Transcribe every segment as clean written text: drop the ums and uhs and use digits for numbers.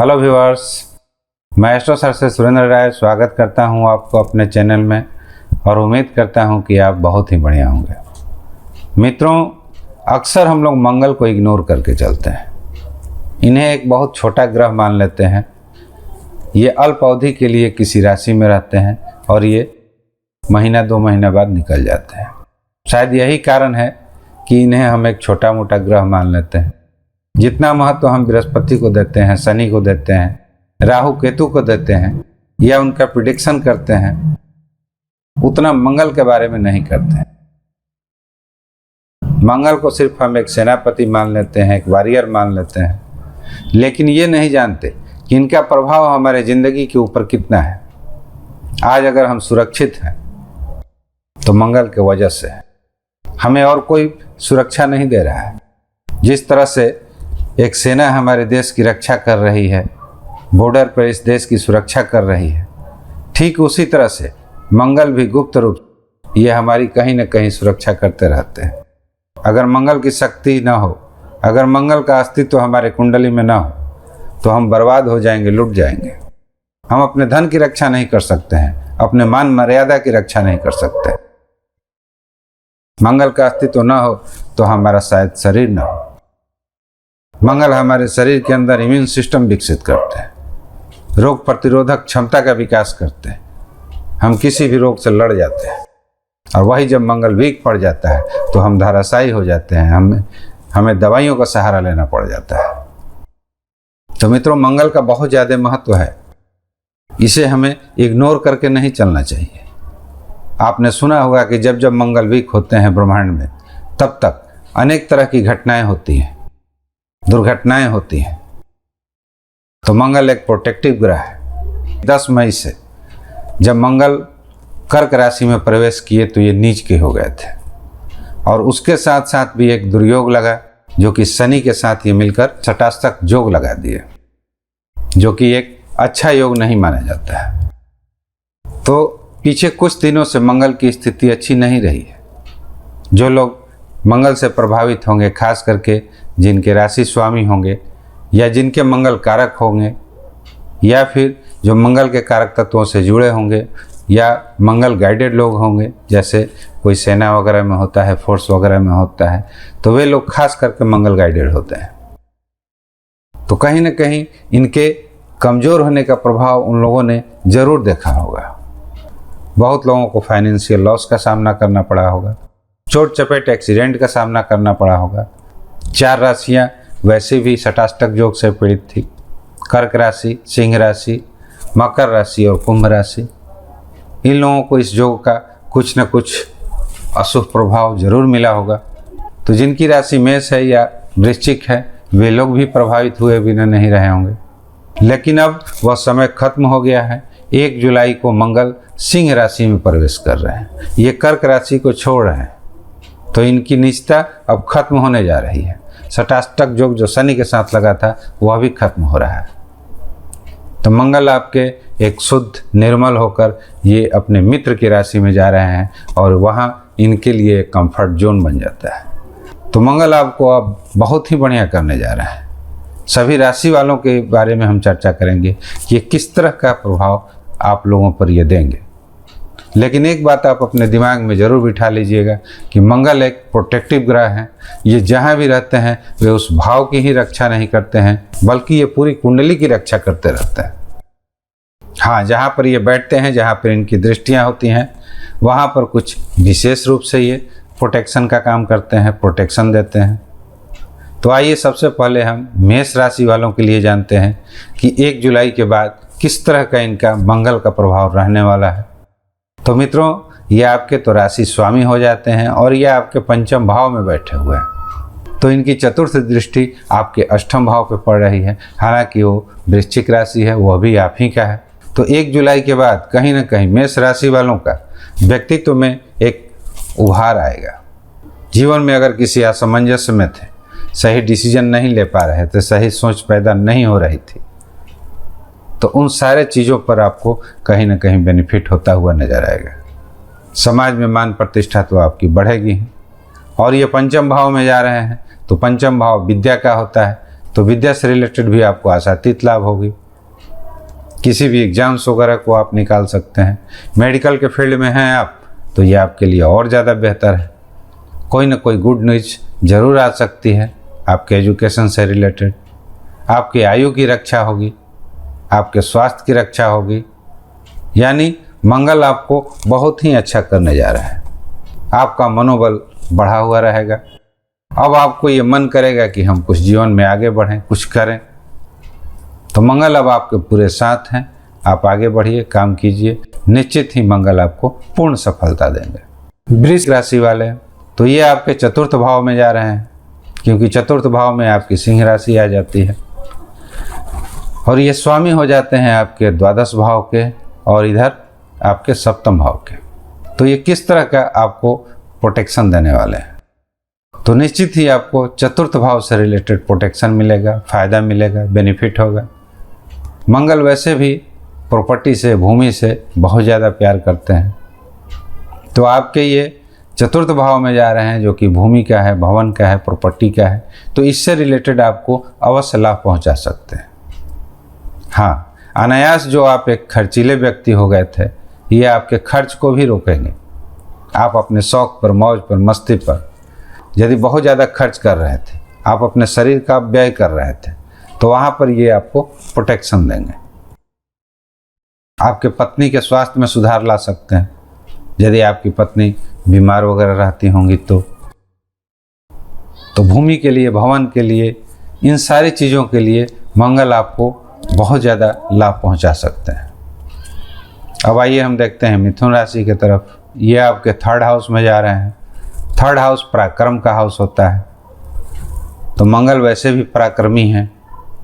Hello viewers, मैं astro sir से सुरेंद्र राय स्वागत करता हूं आपको अपने चैनल में और उम्मीद करता हूं कि आप बहुत ही बढ़िया होंगे। मित्रों, अक्सर हम लोग मंगल को इग्नोर करके चलते हैं। इन्हें एक बहुत छोटा ग्रह मान लेते हैं। ये अल्प अवधि के लिए किसी राशि में रहते हैं और ये महीना 2 महीने बाद निकल जाते हैं। शायद यही कारण है कि इन्हें हम एक छोटा मोटा ग्रह मान लेते हैं। जितना महत्व हम बृहस्पति को देते हैं, शनि को देते हैं, राहु केतु को देते हैं या उनका प्रिडिक्शन करते हैं, उतना मंगल के बारे में नहीं करते हैं। मंगल को सिर्फ हम एक सेनापति मान लेते हैं, एक वॉरियर मान लेते हैं, लेकिन ये नहीं जानते कि इनका प्रभाव हमारे जिंदगी के ऊपर कितना है। आज अगर हम सुरक्षित हैं तो मंगल के वजह से है। हमें और कोई सुरक्षा नहीं दे रहा है। जिस तरह से एक सेना हमारे देश की रक्षा कर रही है, बॉर्डर पर इस देश की सुरक्षा कर रही है, ठीक उसी तरह से मंगल भी गुप्त रूप ये हमारी कहीं न कहीं सुरक्षा करते रहते हैं। अगर मंगल की शक्ति ना हो, अगर मंगल का अस्तित्व हमारे कुंडली में ना हो तो हम बर्बाद हो जाएंगे, लुट जाएंगे। हम अपने धन की रक्षा नहीं कर सकते हैं, अपने मान मर्यादा की रक्षा नहीं कर सकते। मंगल का अस्तित्व ना हो तो हमारा शायद शरीर ना हो। मंगल हमारे शरीर के अंदर इम्यून सिस्टम विकसित करते हैं, रोग प्रतिरोधक क्षमता का विकास करते हैं। हम किसी भी रोग से लड़ जाते हैं और वही जब मंगल वीक पड़ जाता है तो हम धराशायी हो जाते हैं। हमें दवाइयों का सहारा लेना पड़ जाता है। तो मित्रों, मंगल का बहुत ज़्यादा महत्व है। इसे हमें इग्नोर करके नहीं चलना चाहिए। आपने सुना होगा कि जब जब मंगल वीक होते हैं ब्रह्मांड में, तब तक अनेक तरह की घटनाएं होती हैं, दुर्घटनाएं होती हैं। तो मंगल एक प्रोटेक्टिव ग्रह है। 10 मई से जब मंगल कर्क राशि में प्रवेश किए तो ये नीच के हो गए थे और उसके साथ साथ भी एक दुर्योग लगा जो कि शनि के साथ ये मिलकर षटाष्टक योग लगा दिए, जो कि एक अच्छा योग नहीं माना जाता है। तो पीछे कुछ दिनों से मंगल की स्थिति अच्छी नहीं रही है। जो लोग मंगल से प्रभावित होंगे, खास करके जिनके राशि स्वामी होंगे या जिनके मंगल कारक होंगे या फिर जो मंगल के कारक तत्वों से जुड़े होंगे या मंगल गाइडेड लोग होंगे, जैसे कोई सेना वगैरह में होता है, फोर्स वगैरह में होता है, तो वे लोग खास करके मंगल गाइडेड होते हैं। तो कहीं ना कहीं इनके कमज़ोर होने का प्रभाव उन लोगों ने ज़रूर देखा होगा। बहुत लोगों को फाइनेंशियल लॉस का सामना करना पड़ा होगा, चोट चपेट एक्सीडेंट का सामना करना पड़ा होगा। 4 राशियाँ वैसे भी षटाष्टक योग से पीड़ित थी: कर्क राशि, सिंह राशि, मकर राशि और कुंभ राशि। इन लोगों को इस योग का कुछ न कुछ अशुभ प्रभाव जरूर मिला होगा। तो जिनकी राशि मेष है या वृश्चिक है, वे लोग भी प्रभावित हुए बिना नहीं रहे होंगे। लेकिन अब वह समय खत्म हो गया है। 1 जुलाई को मंगल सिंह राशि में प्रवेश कर रहे हैं। ये कर्क राशि को छोड़ रहे हैं, तो इनकी निजता अब खत्म होने जा रही है। षटाष्टक योग जो शनि के साथ लगा था वह भी खत्म हो रहा है। तो मंगल आपके एक शुद्ध निर्मल होकर ये अपने मित्र की राशि में जा रहे हैं और वहाँ इनके लिए कंफर्ट जोन बन जाता है। तो मंगल आपको अब बहुत ही बढ़िया करने जा रहा है। सभी राशि वालों के बारे में हम चर्चा करेंगे कि किस तरह का प्रभाव आप लोगों पर ये देंगे। लेकिन एक बात आप अपने दिमाग में ज़रूर बिठा लीजिएगा कि मंगल एक प्रोटेक्टिव ग्रह है। ये जहाँ भी रहते हैं वे उस भाव की ही रक्षा नहीं करते हैं, बल्कि ये पूरी कुंडली की रक्षा करते रहते हैं। हाँ, जहाँ पर ये बैठते हैं, जहाँ पर इनकी दृष्टियाँ होती हैं, वहाँ पर कुछ विशेष रूप से ये प्रोटेक्शन का काम करते हैं, प्रोटेक्शन देते हैं। तो आइए सबसे पहले हम मेष राशि वालों के लिए जानते हैं कि 1 जुलाई के बाद किस तरह का इनका मंगल का प्रभाव रहने वाला है। तो मित्रों, ये आपके तो राशि स्वामी हो जाते हैं और ये आपके पंचम भाव में बैठे हुए हैं। तो इनकी चतुर्थ दृष्टि आपके अष्टम भाव पे पड़ रही है। हालांकि वो वृश्चिक राशि है, वो भी आप ही का है। तो 1 जुलाई के बाद कहीं ना कहीं मेष राशि वालों का व्यक्तित्व में एक उभार आएगा। जीवन में अगर किसी असमंजस्य में थे, सही डिसीजन नहीं ले पा रहे थे, सही सोच पैदा नहीं हो रही थी, तो उन सारे चीज़ों पर आपको कहीं ना कहीं बेनिफिट होता हुआ नजर आएगा। समाज में मान प्रतिष्ठा तो आपकी बढ़ेगी और ये पंचम भाव में जा रहे हैं। तो पंचम भाव विद्या का होता है, तो विद्या से रिलेटेड भी आपको आशातीत लाभ होगी। किसी भी एग्जाम्स वगैरह को आप निकाल सकते हैं। मेडिकल के फील्ड में हैं आप तो ये आपके लिए और ज़्यादा बेहतर है। कोई ना कोई गुड न्यूज ज़रूर आ सकती है आपके एजुकेशन से रिलेटेड। आपकी आयु की रक्षा होगी, आपके स्वास्थ्य की रक्षा होगी, यानी मंगल आपको बहुत ही अच्छा करने जा रहा है। आपका मनोबल बढ़ा हुआ रहेगा। अब आपको ये मन करेगा कि हम कुछ जीवन में आगे बढ़ें, कुछ करें, तो मंगल अब आपके पूरे साथ हैं। आप आगे बढ़िए, काम कीजिए, निश्चित ही मंगल आपको पूर्ण सफलता देंगे। वृश्चिक राशि वाले, तो ये आपके चतुर्थ भाव में जा रहे हैं, क्योंकि चतुर्थ भाव में आपकी सिंह राशि आ जाती है और ये स्वामी हो जाते हैं आपके द्वादश भाव के और इधर आपके सप्तम भाव के। तो ये किस तरह का आपको प्रोटेक्शन देने वाले हैं? तो निश्चित ही आपको चतुर्थ भाव से रिलेटेड प्रोटेक्शन मिलेगा, फायदा मिलेगा, बेनिफिट होगा। मंगल वैसे भी प्रॉपर्टी से, भूमि से बहुत ज़्यादा प्यार करते हैं, तो आपके ये चतुर्थ भाव में जा रहे हैं जो कि भूमि का है, भवन का है, प्रॉपर्टी का है, तो इससे रिलेटेड आपको अवश्य लाभ पहुंचा सकते हैं। हाँ, अनायास जो आप एक खर्चीले व्यक्ति हो गए थे, ये आपके खर्च को भी रोकेंगे। आप अपने शौक पर, मौज पर, मस्ती पर यदि बहुत ज़्यादा खर्च कर रहे थे, आप अपने शरीर का व्यय कर रहे थे, तो वहाँ पर ये आपको प्रोटेक्शन देंगे। आपके पत्नी के स्वास्थ्य में सुधार ला सकते हैं। यदि आपकी पत्नी बीमार वगैरह रहती होंगी तो भूमि के लिए, भवन के लिए, इन सारी चीज़ों के लिए मंगल आपको बहुत ज़्यादा लाभ पहुंचा सकते हैं। अब आइए हम देखते हैं मिथुन राशि की तरफ। ये आपके थर्ड हाउस में जा रहे हैं। थर्ड हाउस पराक्रम का हाउस होता है, तो मंगल वैसे भी पराक्रमी हैं।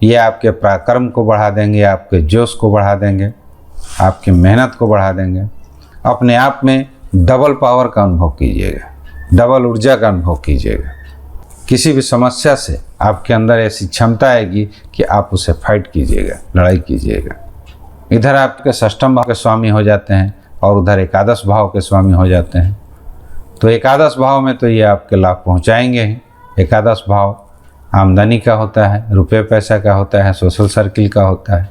ये आपके पराक्रम को बढ़ा देंगे, आपके जोश को बढ़ा देंगे, आपकी मेहनत को बढ़ा देंगे। अपने आप में डबल पावर का अनुभव कीजिएगा, डबल ऊर्जा का अनुभव कीजिएगा। किसी भी समस्या से आपके अंदर ऐसी क्षमता आएगी कि आप उसे फाइट कीजिएगा, लड़ाई कीजिएगा। इधर आपके षष्ठम भाव के स्वामी हो जाते हैं और उधर एकादश भाव के स्वामी हो जाते हैं। तो एकादश भाव में तो ये आपके लाभ पहुंचाएंगे ही। एकादश भाव आमदनी का होता है, रुपये पैसा का होता है, सोशल सर्किल का होता है,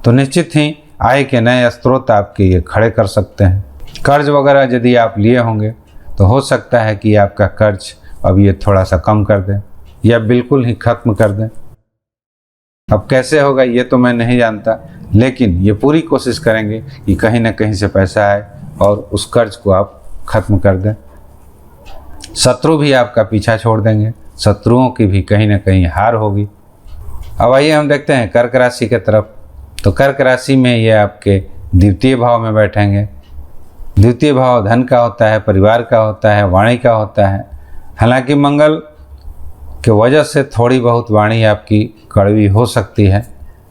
तो निश्चित ही आय के नए स्रोत आपके ये खड़े कर सकते हैं। कर्ज वगैरह यदि आप लिए होंगे तो हो सकता है कि आपका कर्ज अब ये थोड़ा सा कम कर दें या बिल्कुल ही ख़त्म कर दें। अब कैसे होगा ये तो मैं नहीं जानता, लेकिन ये पूरी कोशिश करेंगे कि कहीं ना कहीं से पैसा आए और उस कर्ज को आप ख़त्म कर दें। शत्रु भी आपका पीछा छोड़ देंगे, शत्रुओं की भी कहीं ना कहीं हार होगी। अब आइए हम देखते हैं कर्क राशि की तरफ। तो कर्क राशि में ये आपके द्वितीय भाव में बैठेंगे। द्वितीय भाव धन का होता है, परिवार का होता है, वाणी का होता है। हालांकि मंगल के वजह से थोड़ी बहुत वाणी आपकी कड़वी हो सकती है,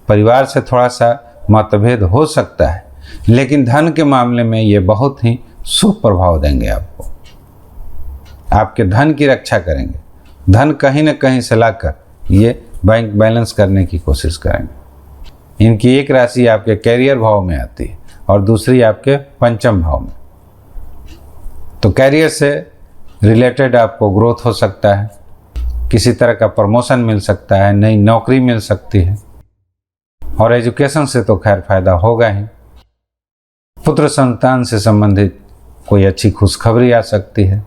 परिवार से थोड़ा सा मतभेद हो सकता है, लेकिन धन के मामले में ये बहुत ही शुभ प्रभाव देंगे आपको। आपके धन की रक्षा करेंगे। धन कहीं न कहीं से लाकर ये बैंक बैलेंस करने की कोशिश करेंगे। इनकी एक राशि आपके कैरियर भाव में आती है और दूसरी आपके पंचम भाव में। तो कैरियर से रिलेटेड आपको ग्रोथ हो सकता है, किसी तरह का प्रमोशन मिल सकता है, नई नौकरी मिल सकती है, और एजुकेशन से तो खैर फायदा होगा ही। पुत्र संतान से संबंधित कोई अच्छी खुशखबरी आ सकती है।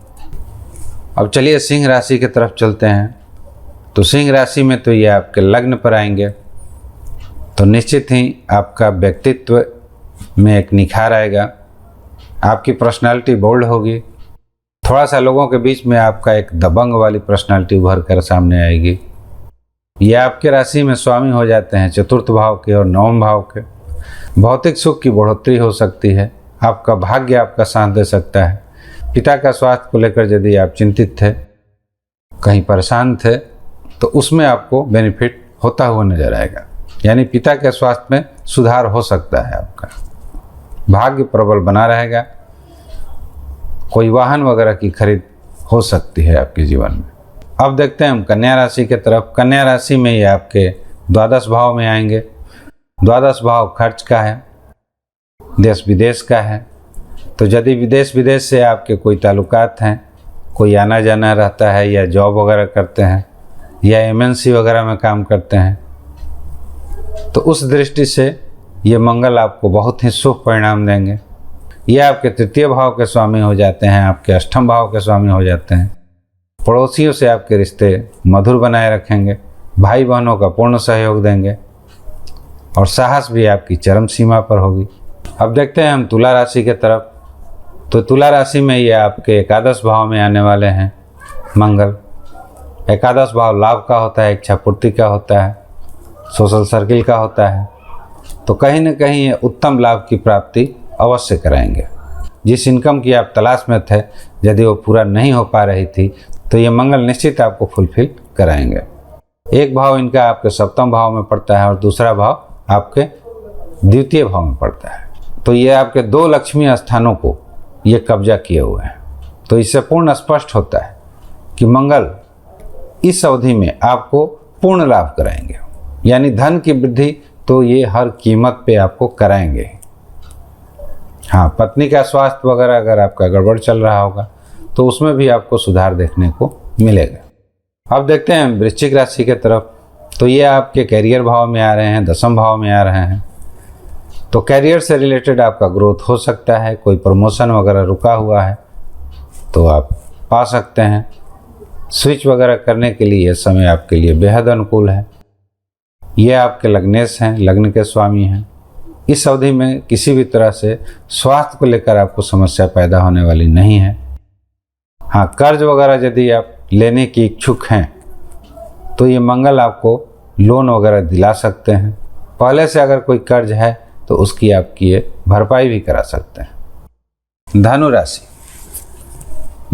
अब चलिए सिंह राशि की तरफ चलते हैं। तो सिंह राशि में तो ये आपके लग्न पर आएंगे, तो निश्चित ही आपका व्यक्तित्व में एक निखार आएगा। आपकी पर्सनालिटी बोल्ड होगी। थोड़ा सा लोगों के बीच में आपका एक दबंग वाली पर्सनालिटी उभर कर सामने आएगी। ये आपके राशि में स्वामी हो जाते हैं चतुर्थ भाव के और नवम भाव के। भौतिक सुख की बढ़ोतरी हो सकती है। आपका भाग्य आपका साथ दे सकता है। पिता का स्वास्थ्य को लेकर यदि आप चिंतित थे, कहीं परेशान थे, तो उसमें आपको बेनिफिट होता हुआ नजर आएगा। यानी पिता के स्वास्थ्य में सुधार हो सकता है। आपका भाग्य प्रबल बना रहेगा। कोई वाहन वगैरह की खरीद हो सकती है आपके जीवन में। अब देखते हैं हम कन्या राशि की तरफ। कन्या राशि में ये आपके द्वादश भाव में आएंगे। द्वादश भाव खर्च का है, देश विदेश का है। तो यदि विदेश से आपके कोई ताल्लुकात हैं, कोई आना जाना रहता है या जॉब वगैरह करते हैं, या एमएनसी वगैरह में काम करते हैं, तो उस दृष्टि से ये मंगल आपको बहुत ही शुभ परिणाम देंगे। ये आपके तृतीय भाव के स्वामी हो जाते हैं, आपके अष्टम भाव के स्वामी हो जाते हैं। पड़ोसियों से आपके रिश्ते मधुर बनाए रखेंगे, भाई बहनों का पूर्ण सहयोग देंगे और साहस भी आपकी चरम सीमा पर होगी। अब देखते हैं हम तुला राशि के तरफ। तो तुला राशि में ये आपके एकादश भाव में आने वाले हैं मंगल। एकादश भाव लाभ का होता है, इच्छा पूर्ति का होता है, सोशल सर्किल का होता है। तो कहीं न कहीं ये उत्तम लाभ की प्राप्ति अवश्य कराएंगे। जिस इनकम की आप तलाश में थे, यदि वो पूरा नहीं हो पा रही थी, तो ये मंगल निश्चित आपको फुलफिल कराएंगे। एक भाव इनका आपके सप्तम भाव में पड़ता है और दूसरा भाव आपके द्वितीय भाव में पड़ता है। तो ये आपके 2 लक्ष्मी स्थानों को ये कब्जा किए हुए हैं। तो इससे पूर्ण स्पष्ट होता है कि मंगल इस अवधि में आपको पूर्ण लाभ कराएंगे, यानी धन की वृद्धि तो ये हर कीमत पे आपको कराएंगे। हाँ, पत्नी का स्वास्थ्य वगैरह अगर आपका गड़बड़ चल रहा होगा तो उसमें भी आपको सुधार देखने को मिलेगा। अब देखते हैं वृश्चिक राशि के तरफ। तो ये आपके कैरियर भाव में आ रहे हैं, दसम भाव में आ रहे हैं। तो कैरियर से रिलेटेड आपका ग्रोथ हो सकता है, कोई प्रमोशन वगैरह रुका हुआ है तो आप पा सकते हैं। स्विच वगैरह करने के लिए यह समय आपके लिए बेहद अनुकूल है। ये आपके लग्नेश हैं, लग्न के स्वामी हैं। इस अवधि में किसी भी तरह से स्वास्थ्य को लेकर आपको समस्या पैदा होने वाली नहीं है। हाँ, कर्ज वगैरह यदि आप लेने की इच्छुक हैं तो ये मंगल आपको लोन वगैरह दिला सकते हैं। पहले से अगर कोई कर्ज है तो उसकी आपकी ये भरपाई भी करा सकते हैं। धनु राशि।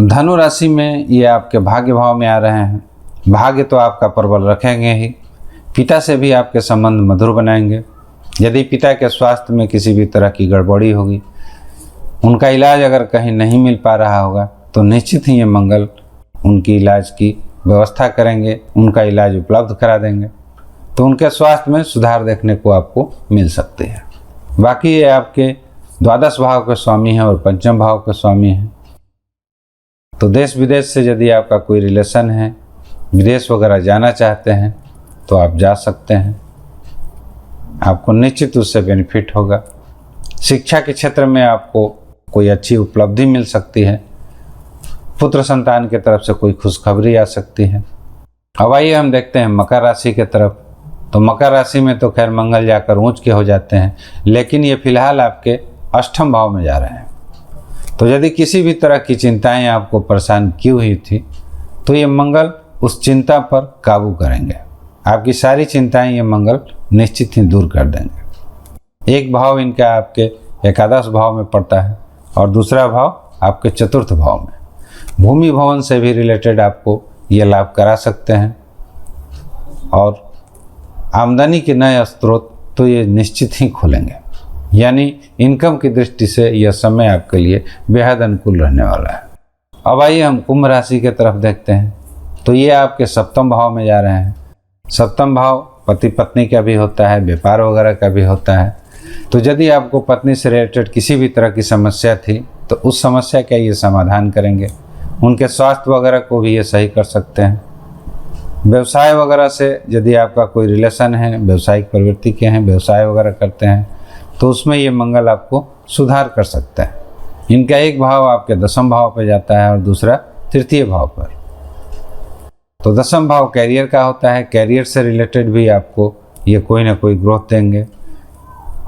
धनु राशि में ये आपके भाग्य भाव में आ रहे हैं। भाग्य तो आपका प्रबल रखेंगे ही, पिता से भी आपके संबंध मधुर बनाएंगे। यदि पिता के स्वास्थ्य में किसी भी तरह की गड़बड़ी होगी, उनका इलाज अगर कहीं नहीं मिल पा रहा होगा, तो निश्चित ही ये मंगल उनकी इलाज की व्यवस्था करेंगे, उनका इलाज उपलब्ध करा देंगे। तो उनके स्वास्थ्य में सुधार देखने को आपको मिल सकते हैं। बाकी ये आपके द्वादश भाव के स्वामी हैं और पंचम भाव के स्वामी हैं। तो देश विदेश से यदि आपका कोई रिलेशन है, विदेश वगैरह जाना चाहते हैं तो आप जा सकते हैं, आपको निश्चित उससे बेनिफिट होगा। शिक्षा के क्षेत्र में आपको कोई अच्छी उपलब्धि मिल सकती है। पुत्र संतान की तरफ से कोई खुशखबरी आ सकती है। अब आइए हम देखते हैं मकर राशि के तरफ। तो मकर राशि में तो खैर मंगल जाकर ऊंच के हो जाते हैं, लेकिन ये फिलहाल आपके अष्टम भाव में जा रहे हैं। तो यदि किसी भी तरह की चिंताएं आपको परेशान की हुई थी, तो ये मंगल उस चिंता पर काबू करेंगे। आपकी सारी चिंताएं ये मंगल निश्चित ही दूर कर देंगे। एक भाव इनका आपके एकादश भाव में पड़ता है और दूसरा भाव आपके चतुर्थ भाव में। भूमि भवन से भी रिलेटेड आपको ये लाभ करा सकते हैं और आमदनी के नए स्रोत तो ये निश्चित ही खोलेंगे। यानी इनकम की दृष्टि से यह समय आपके लिए बेहद अनुकूल रहने वाला है। अब आइए हम कुंभ राशि के तरफ देखते हैं। तो ये आपके सप्तम भाव में जा रहे हैं। सप्तम भाव पति पत्नी का भी होता है, व्यापार वगैरह का भी होता है। तो यदि आपको पत्नी से रिलेटेड किसी भी तरह की समस्या थी तो उस समस्या का ये समाधान करेंगे। उनके स्वास्थ्य वगैरह को भी ये सही कर सकते हैं। व्यवसाय वगैरह से यदि आपका कोई रिलेशन है, व्यवसायिक प्रवृत्ति के हैं, व्यवसाय वगैरह करते हैं, तो उसमें ये मंगल आपको सुधार कर सकता है। इनका एक भाव आपके दसम भाव पर जाता है और दूसरा तृतीय भाव पर। तो दसम भाव कैरियर का होता है। कैरियर से रिलेटेड भी आपको ये कोई ना कोई ग्रोथ देंगे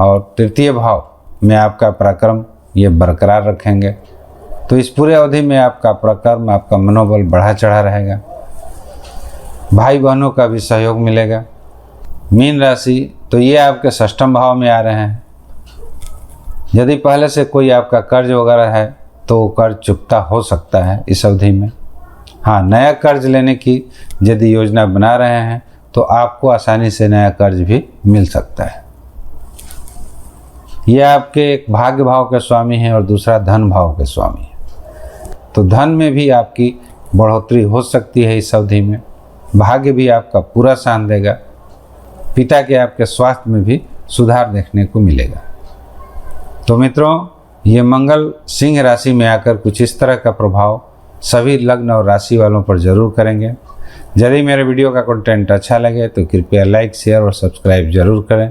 और तृतीय भाव में आपका पराक्रम ये बरकरार रखेंगे। तो इस पूरे अवधि में आपका पराक्रम, आपका मनोबल बढ़ा चढ़ा रहेगा। भाई बहनों का भी सहयोग मिलेगा। मीन राशि, तो ये आपके षष्ठम भाव में आ रहे हैं। यदि पहले से कोई आपका कर्ज वगैरह है तो कर्ज चुकता हो सकता है इस अवधि में। हाँ, नया कर्ज लेने की यदि योजना बना रहे हैं तो आपको आसानी से नया कर्ज भी मिल सकता है। यह आपके एक भाग्य भाव के स्वामी हैं और दूसरा धन भाव के स्वामी हैं। तो धन में भी आपकी बढ़ोतरी हो सकती है इस अवधि में। भाग्य भी आपका पूरा साथ देगा। पिता के आपके स्वास्थ्य में भी सुधार देखने को मिलेगा। तो मित्रों, ये मंगल सिंह राशि में आकर कुछ इस तरह का प्रभाव सभी लग्न और राशि वालों पर जरूर करेंगे। यदि मेरे वीडियो का कंटेंट अच्छा लगे तो कृपया लाइक, शेयर और सब्सक्राइब जरूर करें।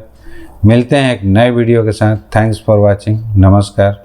मिलते हैं एक नए वीडियो के साथ। Thanks for watching. नमस्कार।